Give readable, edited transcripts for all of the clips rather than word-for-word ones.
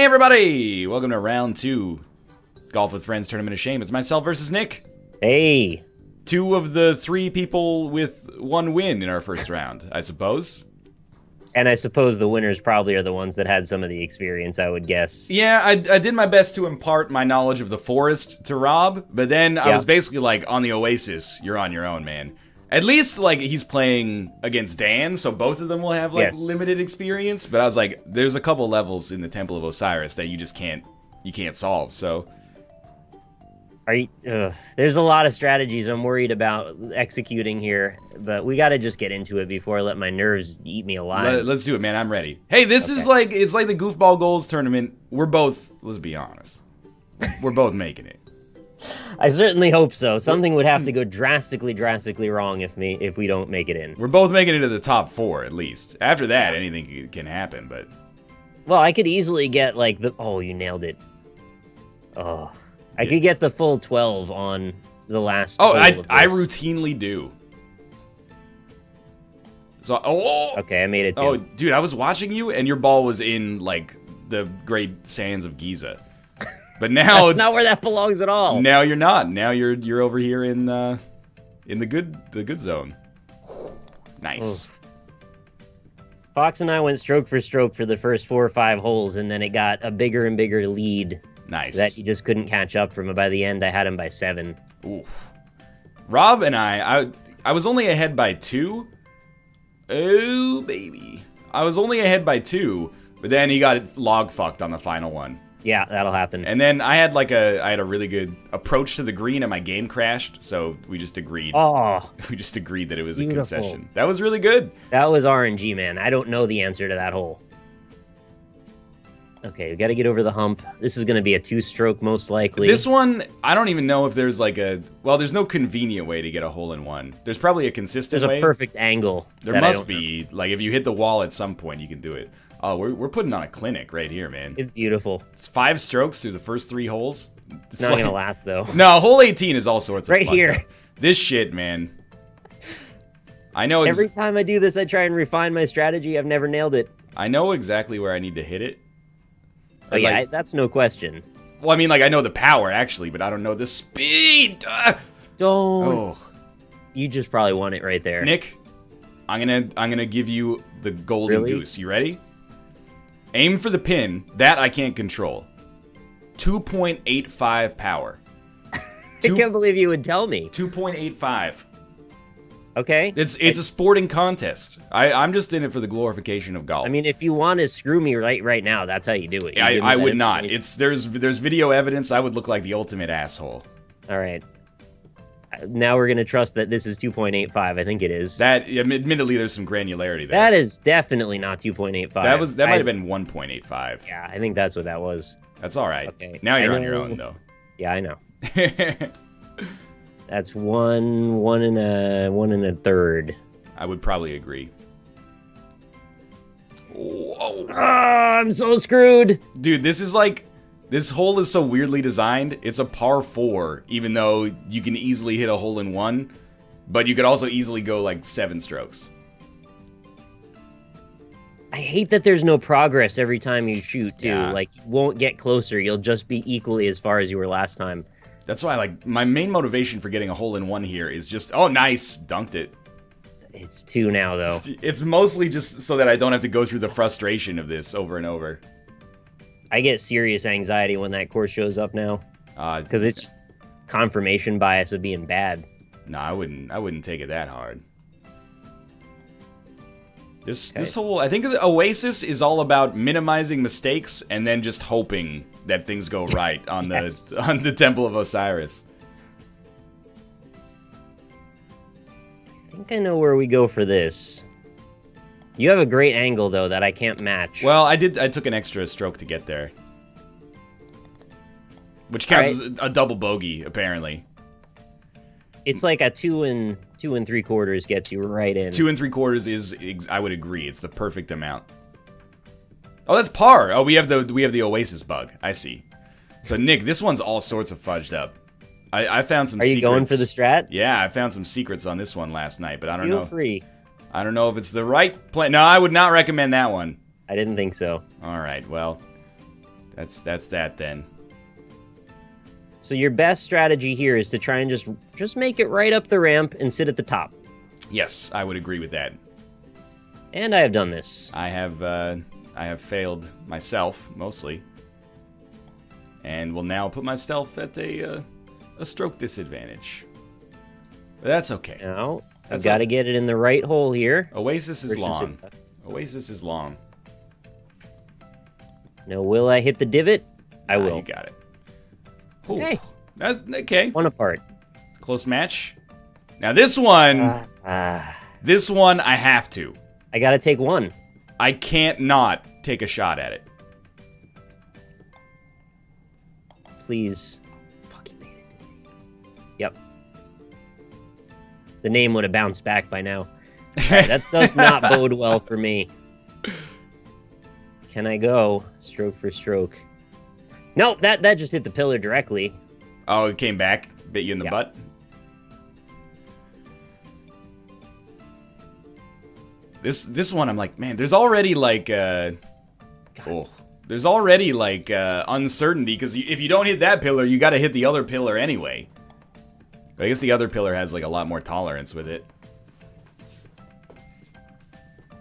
Hey everybody! Welcome to round 2. Golf with Friends Tournament of Shame. It's myself versus Nick. Hey! 2 of the 3 people with 1 win in our first round, I suppose. And I suppose the winners probably are the ones that had some of the experience, I would guess. Yeah, I did my best to impart my knowledge of the forest to Rob, but then I was basically like, on the Oasis, you're on your own, man. At least, like, he's playing against Dan, so both of them will have, like, limited experience. But I was like, there's a couple levels in the Temple of Osiris that you just can't solve, so... There's a lot of strategies I'm worried about executing here, but we gotta just get into it before I let my nerves eat me alive. Let's do it, man. I'm ready. Hey, this is like, it's like the Goofball Goals tournament. We're both, let's be honest, we're both making it. I certainly hope so. Something would have to go drastically wrong if we don't make it in. We're both making it to the top 4, at least. After that, anything can happen, but... Well, I could easily get, like, the... Oh, you nailed it. Oh... I could get the full 12 on the last. Oh, I routinely do. So, okay, I made it too. Oh, dude, I was watching you, and your ball was in like the Great Sands of Giza. But now that's not where that belongs at all. Now you're not. Now you're over here in the good zone. Nice. Oof. Fox and I went stroke for stroke for the first 4 or 5 holes, and then it got a bigger and bigger lead. Nice. That you just couldn't catch up from. By the end, I had him by 7. Oof. Rob and I was only ahead by 2. Oh, baby. I was only ahead by 2, but then he got log fucked on the final one. Yeah, that'll happen. And then I had a really good approach to the green and my game crashed, so we just agreed. Oh. We just agreed that it was a concession. That was really good. That was RNG, man. I don't know the answer to that hole. Okay, we gotta get over the hump. This is gonna be a 2-stroke, most likely. This one, I don't even know if there's like a... Well, there's no convenient way to get a hole-in-one. There's probably a consistent way. There's a perfect angle. There must be. Like, if you hit the wall at some point, you can do it. Oh, we're putting on a clinic right here, man. It's beautiful. It's 5 strokes through the first 3 holes. It's not gonna last, though. No, hole 18 is all sorts of fun. Right here. Though. This shit, man. I know... Every time I do this, I try and refine my strategy. I've never nailed it. I know exactly where I need to hit it. Oh, yeah, that's no question. Well, I mean, like, I know the power, actually, but I don't know the speed! Don't. Oh. You just probably won it right there. Nick, I'm gonna give you the golden goose. You ready? Aim for the pin. That I can't control. 2.85 power. I can't believe you would tell me. 2.85. Okay. It's a sporting contest. I'm just in it for the glorification of golf. I mean, if you want to screw me right now, that's how you do it. I would not. There's video evidence. I would look like the ultimate asshole. All right. Now we're gonna trust that this is 2.85. I think it is. That admittedly, there's some granularity there. That is definitely not 2.85. That might have been 1.85. Yeah, I think that's what that was. That's all right. Okay. Now you're on your own, though. Yeah, I know. That's one and a third. I would probably agree. Whoa. Oh, I'm so screwed. Dude, this hole is so weirdly designed. It's a par 4, even though you can easily hit a hole-in-one, but you could also easily go like 7 strokes. I hate that there's no progress every time you shoot, too. Yeah. Like, you won't get closer. You'll just be equally as far as you were last time. That's why, like, my main motivation for getting a hole-in-one here is just, oh, nice, dunked it. It's 2 now, though. It's mostly just so that I don't have to go through the frustration of this over and over. I get serious anxiety when that course shows up now. Because it's just confirmation bias of being bad. No, I wouldn't take it that hard. This whole... I think the Oasis is all about minimizing mistakes and then just hoping that things go right on the Temple of Osiris. I think I know where we go for this. You have a great angle, though, that I can't match. Well, I took an extra stroke to get there. Which counts as a double bogey, apparently. It's like a 2 and 3/4 gets you right in. 2 3/4 is, I would agree, it's the perfect amount. Oh, that's par. Oh, we have the Oasis bug. I see. So Nick, this one's all sorts of fudged up. I found some secrets. Are you going for the strat? Yeah, I found some secrets on this one last night, but I don't know. Feel free. I don't know if it's the right play. No, I would not recommend that one. I didn't think so. All right, well. That's that then. So your best strategy here is to try and just make it right up the ramp and sit at the top. Yes, I would agree with that. And I have done this. I have failed myself mostly, and will now put myself at a stroke disadvantage. But that's okay. Now I've got to get it in the right hole here. Oasis is long. Oasis is long. Now, will I hit the divot? I will. You got it. Ooh, okay. That's okay. One apart. Close match. Now this one, this one I have to. I gotta take one. I can't not take a shot at it. Please. Fucking made it. Yep. The name would have bounced back by now. Right, that does not bode well for me. Can I go stroke for stroke? No, that just hit the pillar directly. Oh, it came back, bit you in the butt. This one, I'm like, man, there's already like, there's already like uncertainty because if you don't hit that pillar, you got to hit the other pillar anyway. But I guess the other pillar has like a lot more tolerance with it.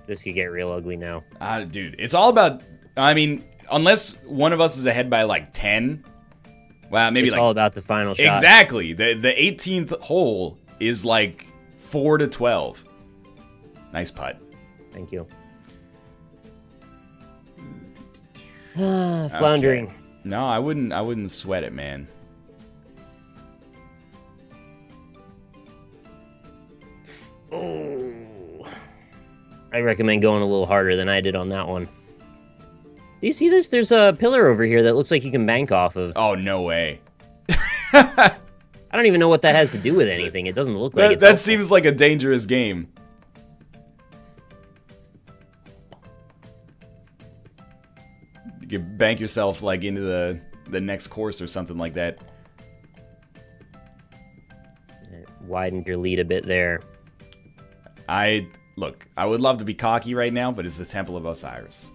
This could get real ugly now. Dude, it's all about. I mean, unless one of us is ahead by like 10. Well, maybe it's like all about the final shot. Exactly. The 18th hole is like 4 to 12. Nice putt. Thank you. Floundering. Okay. No, I wouldn't sweat it, man. Oh. I recommend going a little harder than I did on that one. Do you see this? There's a pillar over here that looks like you can bank off of. Oh, no way. I don't even know what that has to do with anything. It doesn't look like that seems like a dangerous game. You could bank yourself like into the next course or something like that. Widened your lead a bit there. Look, I would love to be cocky right now, but it's the Temple of Osiris.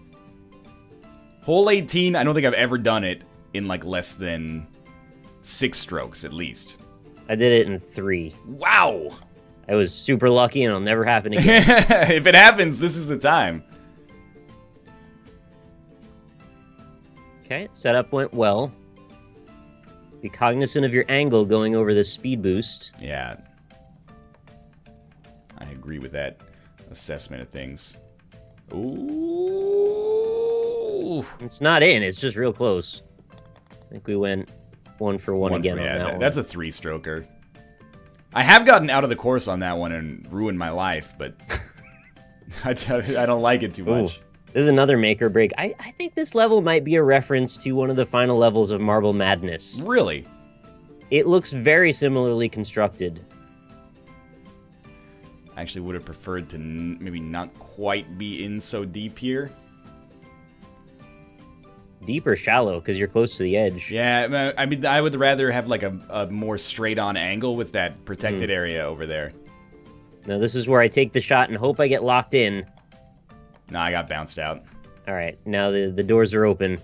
Hole 18, I don't think I've ever done it in like less than 6 strokes at least. I did it in 3. Wow! I was super lucky and it'll never happen again. If it happens, this is the time. Okay, setup went well. Be cognizant of your angle going over the speed boost. Yeah. I agree with that assessment of things. Ooh. It's not in, it's just real close. I think we went 1 for 1 again on that one. That's a 3-stroker. I have gotten out of the course on that one and ruined my life, but I don't like it too much. This is another make or break. I think this level might be a reference to one of the final levels of Marble Madness. Really? It looks very similarly constructed. I actually would have preferred to maybe not quite be in so deep here. Deep or shallow, because you're close to the edge. Yeah, I mean, I would rather have like a more straight-on angle with that protected area over there. Now this is where I take the shot and hope I get locked in. No, I got bounced out. All right, now the doors are open.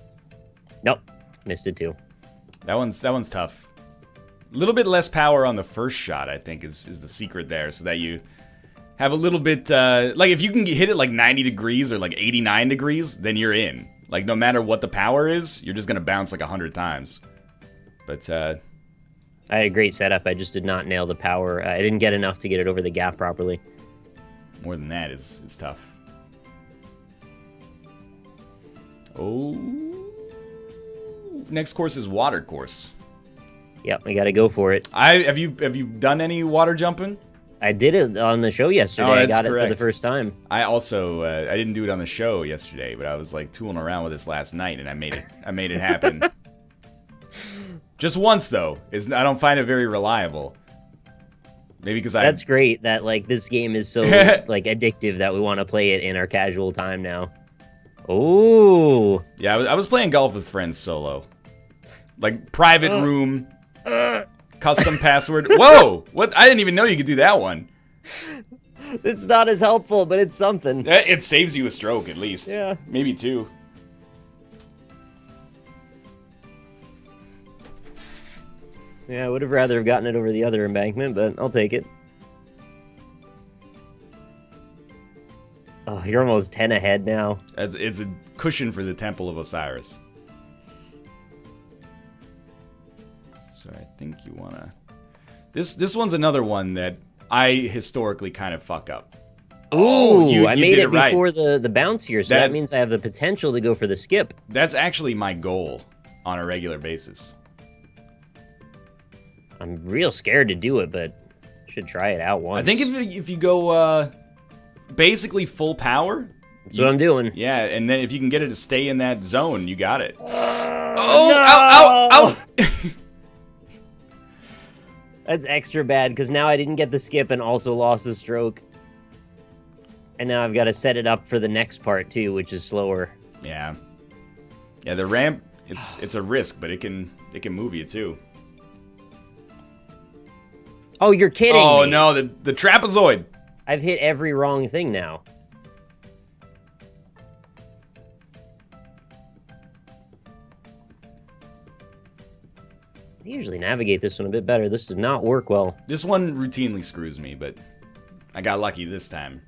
Nope, missed it too. That one's tough. A little bit less power on the first shot, I think, is the secret there, so that you have a little bit, like if you can hit it like 90 degrees or like 89 degrees, then you're in. Like no matter what the power is, you're just gonna bounce like 100 times. But I had a great setup. I just did not nail the power. I didn't get enough to get it over the gap properly. More than that is tough. Oh, next course is water course. Yep, I gotta go for it. Have you done any water jumping? I did it on the show yesterday. I got correct. it for the first time. I also I didn't do it on the show yesterday, but I was like tooling around with this last night, and I made it happen. Just once though. I don't find it very reliable. Maybe because That's great that like this game is so like addictive that we want to play it in our casual time now. Oh. Yeah, I was playing golf with friends solo. Like private room. Custom password. Whoa! What? I didn't even know you could do that one. It's not as helpful, but it's something. It saves you a stroke, at least. Yeah. Maybe 2. Yeah, I would have rather have gotten it over the other embankment, but I'll take it. Oh, you're almost 10 ahead now. It's a cushion for the Temple of Osiris. So I think you wanna... This one's another one that I historically kind of fuck up. Ooh, you I made did it right. before the bounce here, so that means I have the potential to go for the skip. That's actually my goal on a regular basis. I'm real scared to do it, but should try it out once. I think if you go basically full power... That's what I'm doing. Yeah, and then if you can get it to stay in that zone, you got it. Oh, no! Ow, ow, ow! That's extra bad, because now I didn't get the skip and also lost the stroke. And now I've got to set it up for the next part, too, which is slower. Yeah. Yeah, the ramp, it's a risk, but it can move you, too. Oh, you're kidding me. Oh, no, the trapezoid. I've hit every wrong thing now. I usually navigate this one a bit better. This did not work well. This one routinely screws me, but I got lucky this time.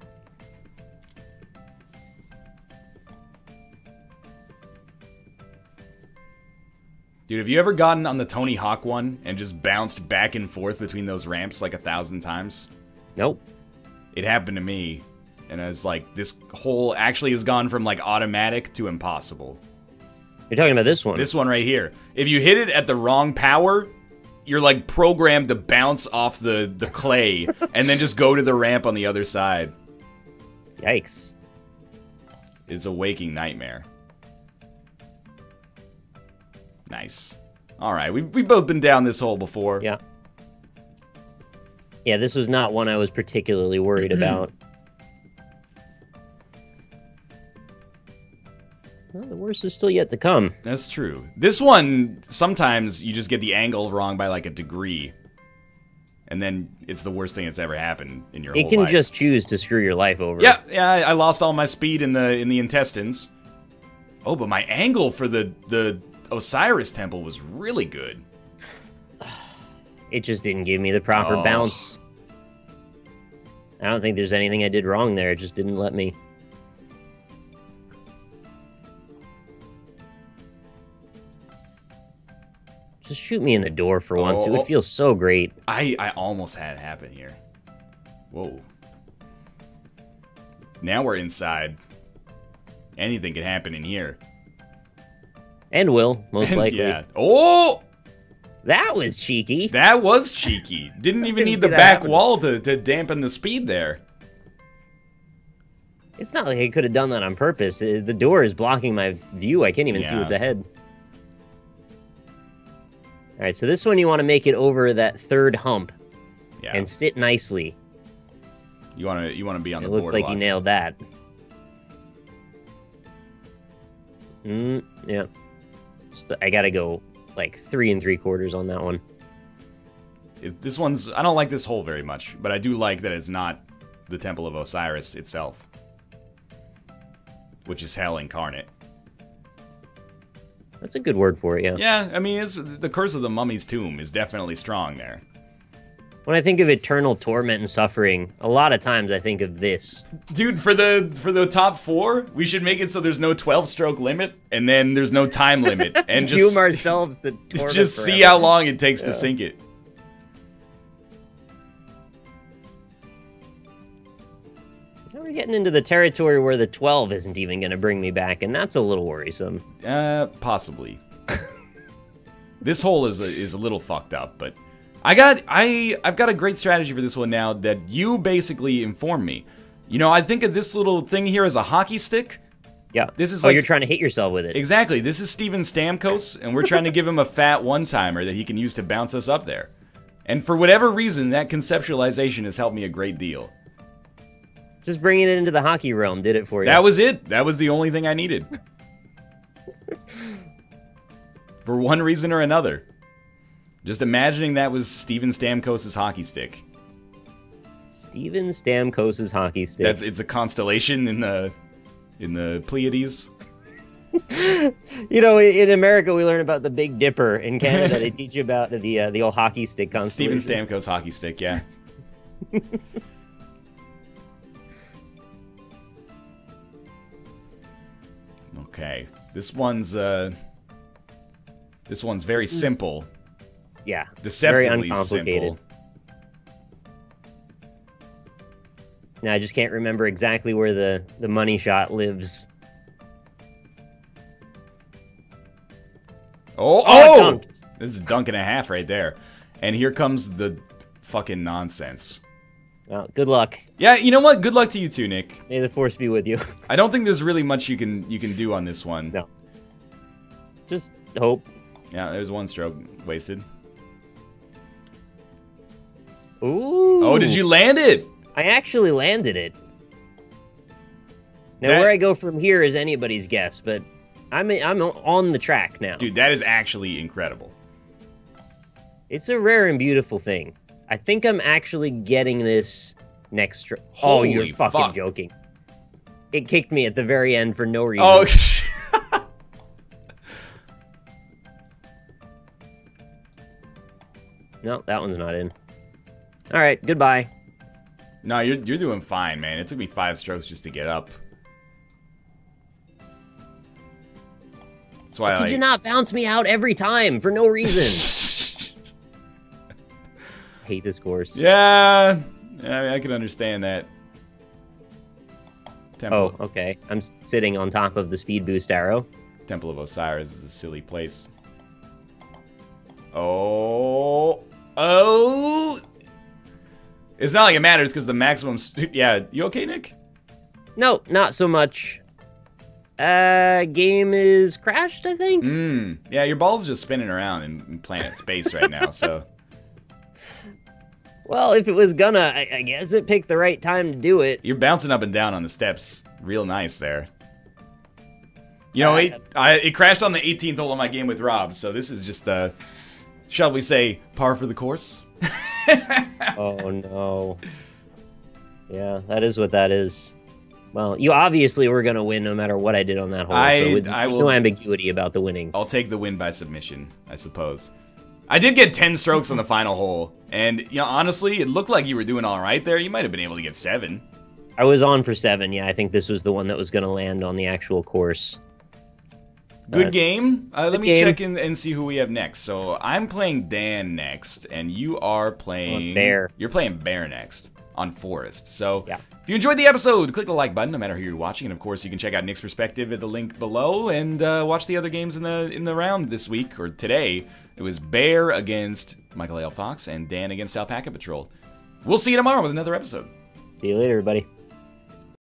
Dude, have you ever gotten on the Tony Hawk one and just bounced back and forth between those ramps like 1,000 times? Nope. It happened to me, and I was like, this hole actually has gone from like automatic to impossible. You're talking about this one? This one right here. If you hit it at the wrong power, you're like programmed to bounce off the clay and then just go to the ramp on the other side. Yikes. It's a waking nightmare. Nice. Alright, we've both been down this hole before. Yeah. Yeah, this was not one I was particularly worried about. Well, the worst is still yet to come. That's true. This one, sometimes you just get the angle wrong by like a degree. And then it's the worst thing that's ever happened in your whole life. It can just choose to screw your life over. Yeah, I lost all my speed in the intestines. Oh, but my angle for the Osiris Temple was really good. It just didn't give me the proper bounce. I don't think there's anything I did wrong there. It just didn't let me. Just shoot me in the door for once. It would feel so great. I almost had it happen here. Whoa. Now we're inside. Anything can happen in here. And will, most likely. Yeah. Oh! That was cheeky. That was cheeky. Didn't even need the back wall to dampen the speed there. It's not like I could have done that on purpose. The door is blocking my view. I can't even see what's ahead. All right, so this one you want to make it over that third hump. Yeah. And sit nicely. You want to be on the boardwalk. It looks like you nailed that. Yeah. I gotta go like 3 3/4 on that one. This one's... I don't like this hole very much, but I do like that it's not the Temple of Osiris itself. Which is hell incarnate. That's a good word for it, yeah. Yeah, I mean, the Curse of the Mummy's Tomb is definitely strong there. When I think of eternal torment and suffering, a lot of times I think of this. Dude, for the top 4, we should make it so there's no 12-stroke limit, and then there's no time limit, and doom ourselves to torment just forever. see how long it takes to sink it. Now we're getting into the territory where the 12 isn't even going to bring me back, and that's a little worrisome. Possibly. This hole is a little fucked up, but I've got a great strategy for this one now that you basically informed me. You know, I think of this little thing here as a hockey stick. Yeah. This is you're trying to hit yourself with it. Exactly. This is Steven Stamkos, and we're trying to give him a fat one-timer that he can use to bounce us up there. And for whatever reason, that conceptualization has helped me a great deal. Just bringing it into the hockey realm did it for you. That was it. That was the only thing I needed. For one reason or another. Just imagining that was Steven Stamkos' hockey stick. Steven Stamkos' hockey stick. It's a constellation in the Pleiades. You know, in America, we learn about the Big Dipper. In Canada, they teach you about the old hockey stick constellation. Steven Stamkos hockey stick, yeah. Okay, this one's very simple. Yeah, Deceptively very uncomplicated. simple. Now I just can't remember exactly where the money shot lives. Oh! This is a dunk and a half right there. And here comes the fucking nonsense. Well, good luck. Yeah, you know what? Good luck to you too, Nick. May the force be with you. I don't think there's really much you can do on this one. No. Just hope. Yeah, there's one stroke wasted. Ooh. Oh, did you land it? I actually landed it. Now, where I go from here is anybody's guess, but I'm on the track now. Dude, that is actually incredible. It's a rare and beautiful thing. I think I'm actually getting this next stroke. Oh, you're fucking joking. It kicked me at the very end for no reason. Oh, no, that one's not in. All right, goodbye. No, you're doing fine, man. It took me 5 strokes just to get up. That's why Could you not bounce me out every time for no reason? Hate this course. Yeah, I can understand that. Oh, okay. I'm sitting on top of the speed boost arrow. Temple of Osiris is a silly place. Oh. It's not like it matters because the maximum... Yeah, you okay, Nick? No, not so much. Game is crashed, I think? Yeah, your ball's just spinning around in planet space right now, so... Well, if it was gonna, I guess it picked the right time to do it. You're bouncing up and down on the steps. Real nice there. You know, it crashed on the 18th hole of my game with Rob, so this is just, shall we say, par for the course? Oh, no. Yeah, that is what that is. Well, you obviously were going to win no matter what I did on that hole, so there's no ambiguity about the winning. I'll take the win by submission, I suppose. I did get 10 strokes on the final hole, and, you know, honestly, it looked like you were doing all right there. You might have been able to get 7. I was on for 7, yeah. I think this was the one that was going to land on the actual course. Good game. Let me check in and see who we have next. So I'm playing Dan next, and you are playing... Bear. You're playing Bear next on Forest. So yeah. If you enjoyed the episode, click the like button no matter who you're watching. And of course, you can check out Nick's perspective at the link below and watch the other games in the round this week, or today. It was Bear against Michael L. Fox and Dan against Alpaca Patrol. We'll see you tomorrow with another episode. See you later, everybody.